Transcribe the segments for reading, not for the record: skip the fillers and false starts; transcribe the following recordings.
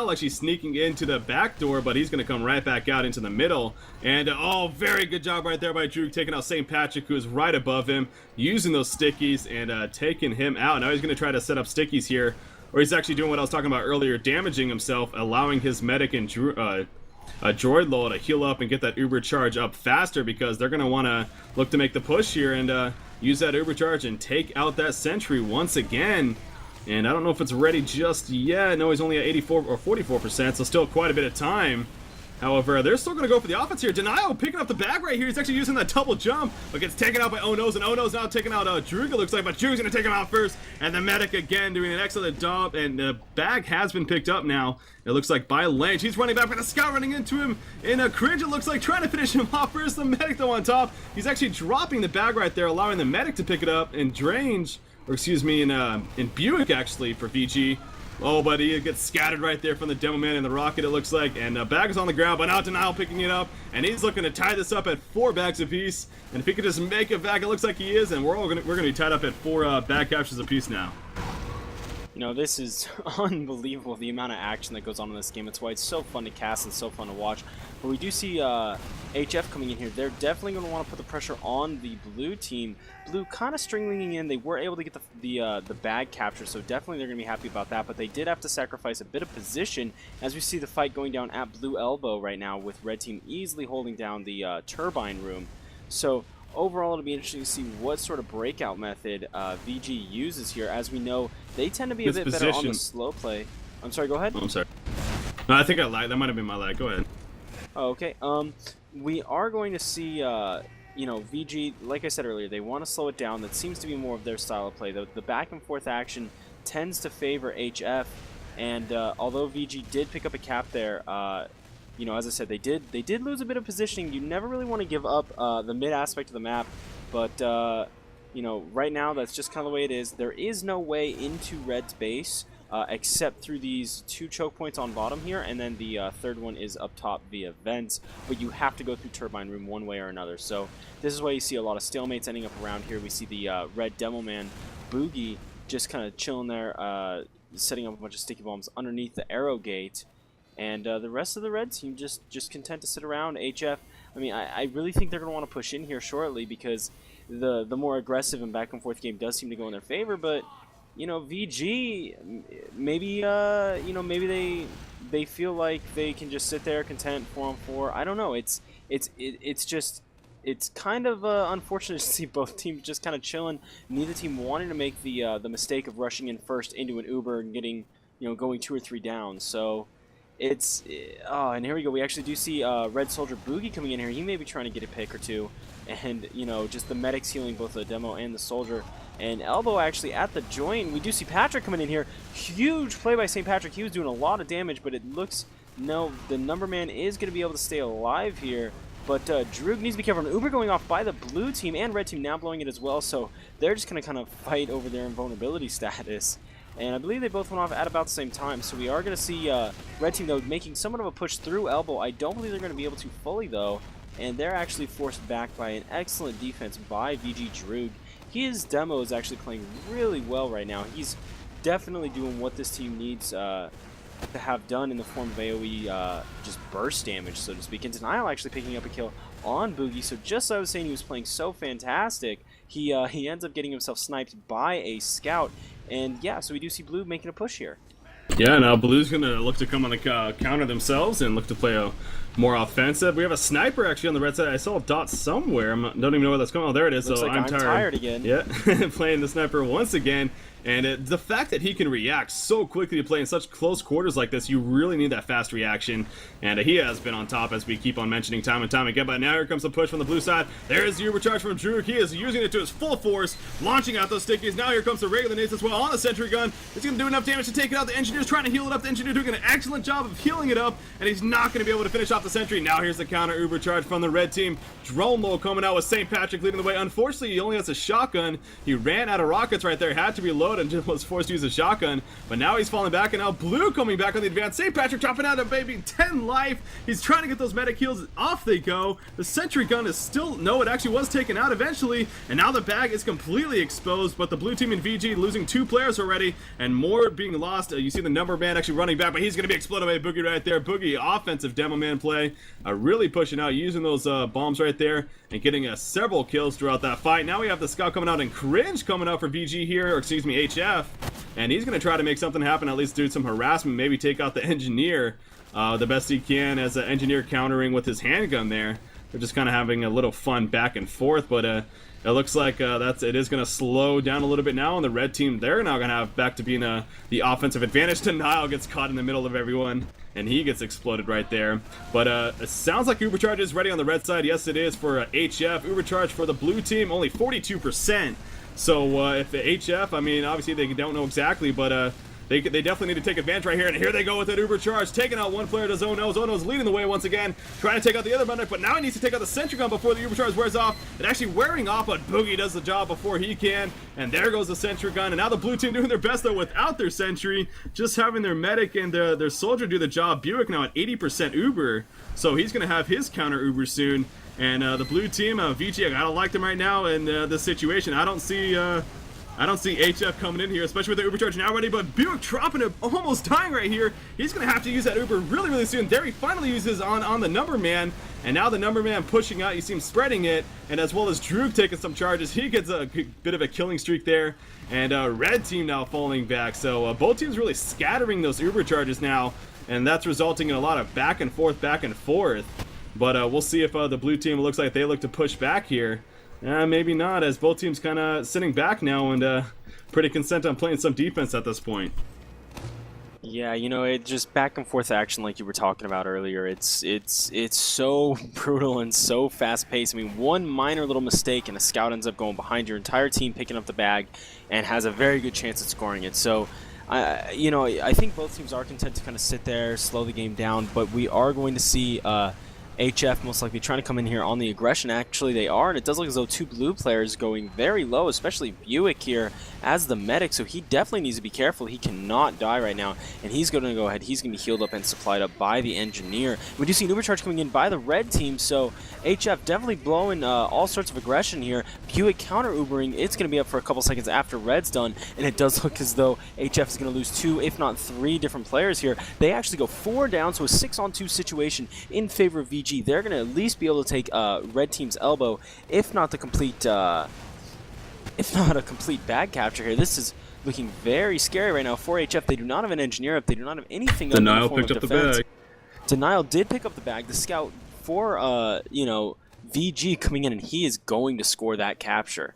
actually sneaking into the back door, but he's going to come right back out into the middle. And oh, very good job right there by Drew, taking out St. Patrick, who is right above him, using those stickies and taking him out. Now he's going to try to set up stickies here, or he's actually doing what I was talking about earlier, damaging himself, allowing his medic and Drew, droid lull to heal up and get that uber charge up faster, because they're going to want to look to make the push here and use that uber charge and take out that sentry once again. And I don't know if it's ready just yet. No, he's only at 84 or 44%, so still quite a bit of time. However, they're still going to go for the offense here. Denial picking up the bag right here. He's actually using that double jump, but gets taken out by Oh No's, and Oh No's now taking out Droog, it looks like, but Droog's going to take him out first. And the medic again doing an excellent job, and the bag has been picked up now. It looks like by Lange. He's running back, but the scout running into him in a cringe, it looks like, trying to finish him off first. The medic though on top. He's actually dropping the bag right there, allowing the medic to pick it up in Drange, or excuse me, in Buick actually for VG. Oh, but he gets scattered right there from the Demo Man and the rocket, it looks like. And bag is on the ground, but now Denial picking it up. And he's looking to tie this up at 4 bags apiece. And if he could just make it back, it looks like he is. And we're gonna be tied up at 4 bag captures apiece now. You know, this is unbelievable, the amount of action that goes on in this game. It's why it's so fun to cast and so fun to watch. But we do see HF coming in here. They're definitely going to want to put the pressure on the blue team. Blue kind of stringing in. They were able to get the bag capture, so definitely they're going to be happy about that. But they did have to sacrifice a bit of position, as we see the fight going down at Blue Elbow right now, with red team easily holding down the turbine room. So overall, it'll be interesting to see what sort of breakout method VG uses here. As we know, they tend to be a bit better on the slow play. I'm sorry, go ahead. Oh, I'm sorry. No, I think I lied. That might have been my lag. Go ahead. Oh, okay. We are going to see, you know, VG, like I said earlier, they want to slow it down. That seems to be more of their style of play. The back and forth action tends to favor HF, and although VG did pick up a cap there, you know, as I said, they did lose a bit of positioning. You never really want to give up the mid aspect of the map, but you know, right now that's just kind of the way it is. There is no way into Red's base except through these 2 choke points on bottom here, and then the third one is up top via vents. But you have to go through turbine room one way or another. So this is why you see a lot of stalemates ending up around here. We see the red Demo Man Boogie just kind of chilling there, setting up a bunch of sticky bombs underneath the arrow gate. And the rest of the red team just content to sit around. HF, I mean, I really think they're going to want to push in here shortly, because the more aggressive and back and forth game does seem to go in their favor. But, you know, VG, maybe, you know, maybe they feel like they can just sit there content 4-on-4. I don't know. It's just, it's kind of unfortunate to see both teams just kind of chilling. Neither team wanting to make the mistake of rushing in first into an Uber and getting, you know, going 2 or 3 down. So it's, oh, and here we go. We actually do see Red Soldier Boogie coming in here. He may be trying to get a pick or two. And, you know, just the medics healing both the demo and the soldier. And Elbow actually at the joint. We do see Patrick coming in here. Huge play by St. Patrick. He was doing a lot of damage, but it looks, no, the number man is going to be able to stay alive here. But Droog needs to be careful. An Uber going off by the blue team, and red team now blowing it as well. So they're just going to kind of fight over their invulnerability status. And I believe they both went off at about the same time. So we are going to see red team, though, making somewhat of a push through Elbow. I don't believe they're going to be able to fully, though. And they're actually forced back by an excellent defense by VG Droog. His demo is actually playing really well right now. He's definitely doing what this team needs to have done in the form of AoE just burst damage, so to speak. And Denial actually picking up a kill on Boogie. So just as I was saying, he was playing so fantastic, he ends up getting himself sniped by a scout. And yeah, so we do see Blue making a push here. Yeah, now Blue's going to look to come on the counter themselves and look to play a more offensive. We have a sniper actually on the red side. I saw a dot somewhere. Don't even know where that's coming. Oh, there it is. Looks so like I'm tired again. Yeah, playing the sniper once again. And the fact that he can react so quickly to play in such close quarters like this, you really need that fast reaction. And he has been on top, as we keep on mentioning time and time again. But now here comes the push from the blue side. There is the overcharge from Drew. He is using it to his full force, launching out those stickies. Now here comes the regular nades as well on the sentry gun. It's going to do enough damage to take it out. The engineer's trying to heal it up. The engineer doing an excellent job of healing it up, and he's not going to be able to finish off the sentry. Now here's the counter uber charge from the red team. Drone low coming out with St. Patrick leading the way. Unfortunately, he only has a shotgun. He ran out of rockets right there. Had to reload. explode and just was forced to use a shotgun. But now he's falling back, and now Blue coming back on the advance. St. Patrick dropping out a baby 10 life. He's trying to get those medic heals. Off they go. The sentry gun is still, no, it actually was taken out eventually, and now the bag is completely exposed. But the blue team and VG losing 2 players already, and more being lost. You see the number man actually running back, but he's going to be exploded by Boogie right there. Boogie, offensive demo man play, really pushing out, using those bombs right there, and getting several kills throughout that fight. Now we have the scout coming out, and Cringe coming out for VG here, or excuse me, HF, and he's going to try to make something happen, at least do some harassment, maybe take out the engineer the best he can, as an engineer countering with his handgun there. They're just kind of having a little fun back and forth, but it looks like it is going to slow down a little bit now, and the red team, they're now going to have back to being the offensive advantage. Denial gets caught in the middle of everyone, and he gets exploded right there. But it sounds like Ubercharge is ready on the red side. Yes, it is for HF. Ubercharge for the blue team, only 42%. So if the HF, I mean, obviously they don't know exactly, but they definitely need to take advantage right here, and here they go with that Ubercharge, taking out one player to Zono. Zono's leading the way once again, trying to take out the other medic, but now he needs to take out the sentry gun before the Ubercharge wears off. It actually wearing off, but Boogie does the job before he can, and there goes the sentry gun. And now the blue team doing their best though without their sentry, just having their medic and their soldier do the job. Buick now at 80% Uber, so he's going to have his counter Uber soon. And the blue team, VG, I gotta like them right now in this situation. I don't see HF coming in here, especially with the Ubercharge now ready, but Buick dropping it, almost dying right here. He's going to have to use that Uber really, really soon. There he finally uses on the number man, and now the number man pushing out. You see him spreading it, and as well as Droog taking some charges. He gets a bit of a killing streak there, and red team now falling back. So both teams really scattering those Ubercharges now, and that's resulting in a lot of back and forth. But we'll see if the blue team looks like they look to push back here. Maybe not, as both teams kind of sitting back now and pretty content on playing some defense at this point. Yeah, you know, it just back and forth action like you were talking about earlier. It's so brutal and so fast paced. I mean, one minor little mistake and a scout ends up going behind your entire team, picking up the bag, and has a very good chance at scoring it. So, you know, I think both teams are content to kind of sit there, slow the game down, but we are going to see HF most likely trying to come in here on the aggression. Actually, they are, and it does look as though 2 blue players going very low, especially Buick here as the medic, so he definitely needs to be careful. He cannot die right now, and he's going to go ahead. He's going to be healed up and supplied up by the engineer. We do see an Ubercharge coming in by the red team, so HF definitely blowing all sorts of aggression here. Buick counter-Ubering. It's going to be up for a couple seconds after red's done, and it does look as though HF is going to lose 2, if not 3 different players here. They actually go 4 down, so a 6-on-2 situation in favor of VG. They're going to at least be able to take red team's elbow, if not a complete bag capture here. This is looking very scary right now for HF. They do not have an engineer up. They do not have anything. Denial picked up the bag. Denial did pick up the bag. The scout for you know, VG coming in, and he is going to score that capture.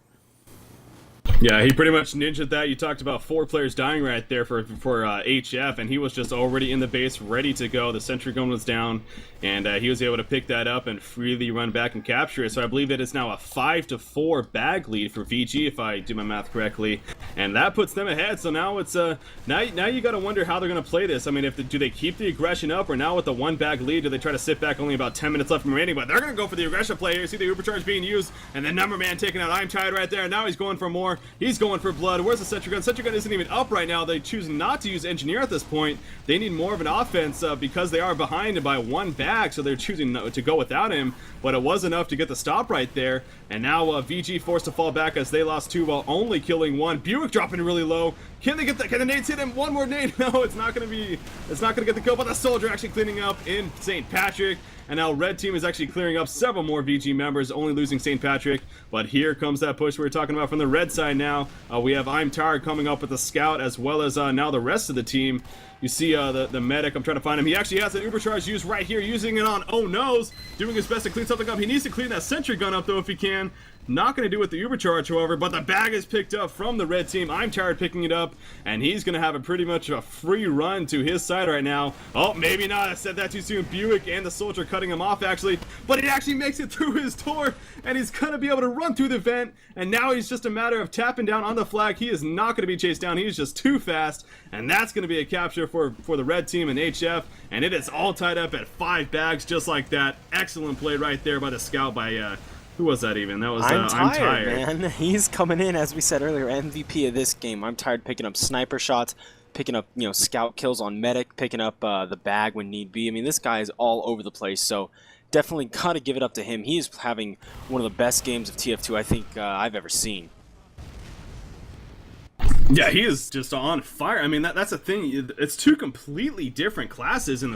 Yeah, he pretty much ninja'd that. You talked about 4 players dying right there for HF, and he was just already in the base, ready to go. The sentry gun was down, and he was able to pick that up and freely run back and capture it. So I believe it is now a 5-4 bag lead for VG, if I do my math correctly, and that puts them ahead. So now it's now you got to wonder how they're going to play this. I mean, do they keep the aggression up, or now with the 1 bag lead, do they try to sit back? Only about 10 minutes left remaining, but they're going to go for the aggression play here. See the Ubercharge being used, and then number man taking out I'm Tired right there, and now he's going for more. He's going for blood. Where's the sentry gun? Sentry gun isn't even up right now. They choose not to use engineer at this point. They need more of an offense because they are behind by 1 bag, so they're choosing to go without him, but it was enough to get the stop right there. And now VG forced to fall back as they lost 2 while only killing 1. Buick dropping really low. Can they get that? Can the nades hit him? One more nade. No, it's not going to get the kill, but the soldier actually cleaning up in St. Patrick. And now red team is actually clearing up several more VG members, only losing St. Patrick. But here comes that push we were talking about from the red side now. We have I'm Tired coming up with the scout, as well as now the rest of the team. You see the medic, I'm trying to find him. He actually has an Ubercharge used right here, using it on Oh No's, doing his best to clean something up. He needs to clean that sentry gun up though if he can. Not going to do with the Ubercharge, however, but the bag is picked up from the red team. I'm Tired picking it up, and he's going to have pretty much a free run to his side right now. Oh, maybe not. I said that too soon. Buick and the soldier cutting him off, actually, but he actually makes it through his door, and he's going to be able to run through the vent, and now he's just a matter of tapping down on the flag. He is not going to be chased down. He's just too fast, and that's going to be a capture for the red team and HF, and it is all tied up at 5 bags just like that. Excellent play right there by the scout by Who was that even? That was I'm I'm tired, tired. man. He's coming in, as we said earlier, MVP of this game. I'm tired picking up sniper shots, picking up, scout kills on medic, picking up the bag when need be. I mean, this guy is all over the place, so definitely got to give it up to him. He is having one of the best games of TF2 I think I've ever seen. Yeah, he is just on fire. I mean, that's the thing. It's two completely different classes in the